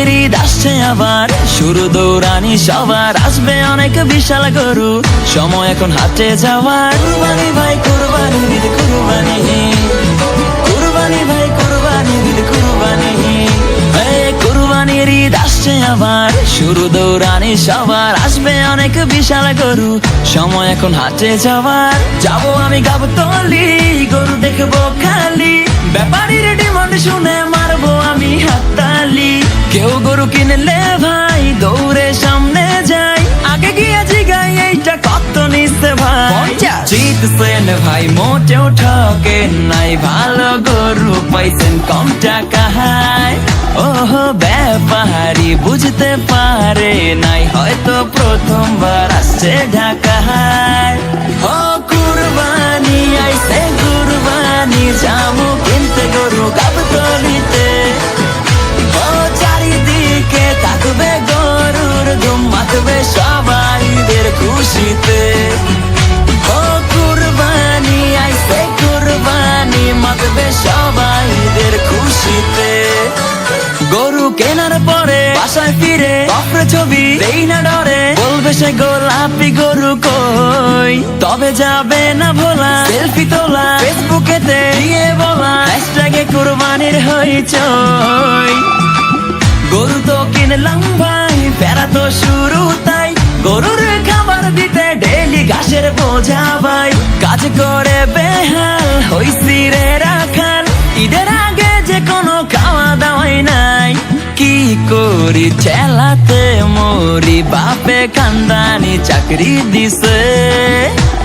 কুরবানির ঈদ আসছে আবার, শুরু দৌড়ানি সবার, আসবে অনেক বিশাল গরু, সময় এখন হাটে যাওয়ার। কুরবানি ভাই কুরবানির ঈদ কুরবানি, কুরবানি ভাই কুরবানির ঈদ কুরবানি। কুরবানির ঈদ আসছে আবার, শুরু দৌড়ানি সবার, আসবে অনেক বিশাল গরু, সময় এখন হাটে যাওয়ার। যাবো আমি গাবতলী, গরু দেখবো খালি, ব্যাপারীর ডিমান্ড শুনে মারবো আমি হাততালি। কেউ গরু কিনলে ভাই দৌড়ে সামনে যাই, আগে গিয়ে জিগাই এইটা কত নিচ্ছে ভাই। জিতছেন ভাই মোটেও ঠকেন নাই, ভালো গরু পাইছেন কম টাকায়। ওহো ব্যাপারী বুঝতে পারে নাই, হয়তো প্রথমবার আসছে ঢাকায়। ও কুরবানি আইছে কুরবানি, যাবো কিনতে গরু গাবতলীতে। ও চারিদিকে থাকবে গরুর ধুম, মাতবে সবাইদের খুশিতে। ও কুরবানি আইছে কুরবানি, মাতবে সবাইদের খুশিতে। গরু কেনার পরে বাসায় ফিরে কফরে ছবি দেই না ডরে, বলবে সে গোলাপি গরু কই, তবে যাবে না ভোলা সেলফি তোলা, ফেসবুকেতে দিয়ে বলা হ্যাশট্যাগে কুরবানির হইচই। গরু তো কিনলাম ভাই, ফেরা তো শুরু তাই, গরুর খাবার দিতে ডেলি ঘাসের বোঝা ভাই। কাজ করে বেহাল হইছি রে রাখাল, ঈদের আগে যে কোনো খাওয়া দাওয়াই নাই। কি করি ঠেলাতে মরি, বাপে খানদানি চাকরি দিছে।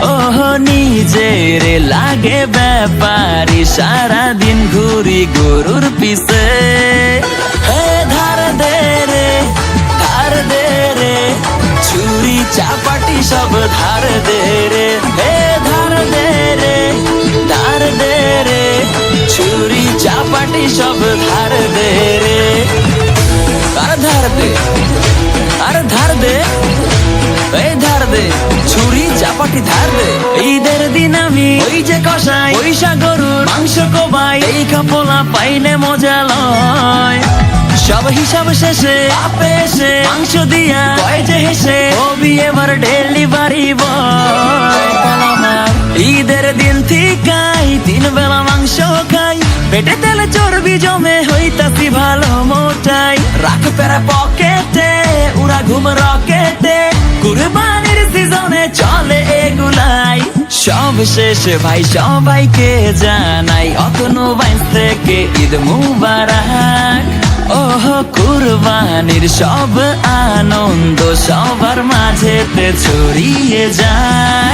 ওহ নিজের লাগে ব্যাপারী, সারাদিন ঘুরি গরুর পিছে। হে ধার দে রে ধার দে রে, ছুরি চাপাটি সব ধার দে রে। হে ধার দে রে ধার দে রে, ছুরি চাপাটি সব ধার দে রে। আর ধার দে আর ধার দে, এই ধার দে, ছুরি চাপাটি ধার দে। ঈদের দিন আমি ওই যে কষাই পয়সা গরুর মাংস কোবাই, এই কাপলা পাইলে মজা লয়। সব হিসাব শেষে আপে এসে মাংস দিয়া কয় যে হেসে, হবি এবার ডেলিভারি বয়। ঈদের দিন ঠিকাই 3 বেলা মাংস খাই, পেটে তেলে চর্বি জমে হইতাছি ভালো মোটাই। রাখ পেরা পকেটে উড়া ঘুম রকেটে, কুরবানির সিজনে চলে এগুলাই। সব শেষে ভাই সবাইকে জানাই, অতনু বাইস থেকে ঈদ মুবারক। ওহ কুরবানির সব আনন্দ সবার মাঝেতে ছড়িয়ে যায়।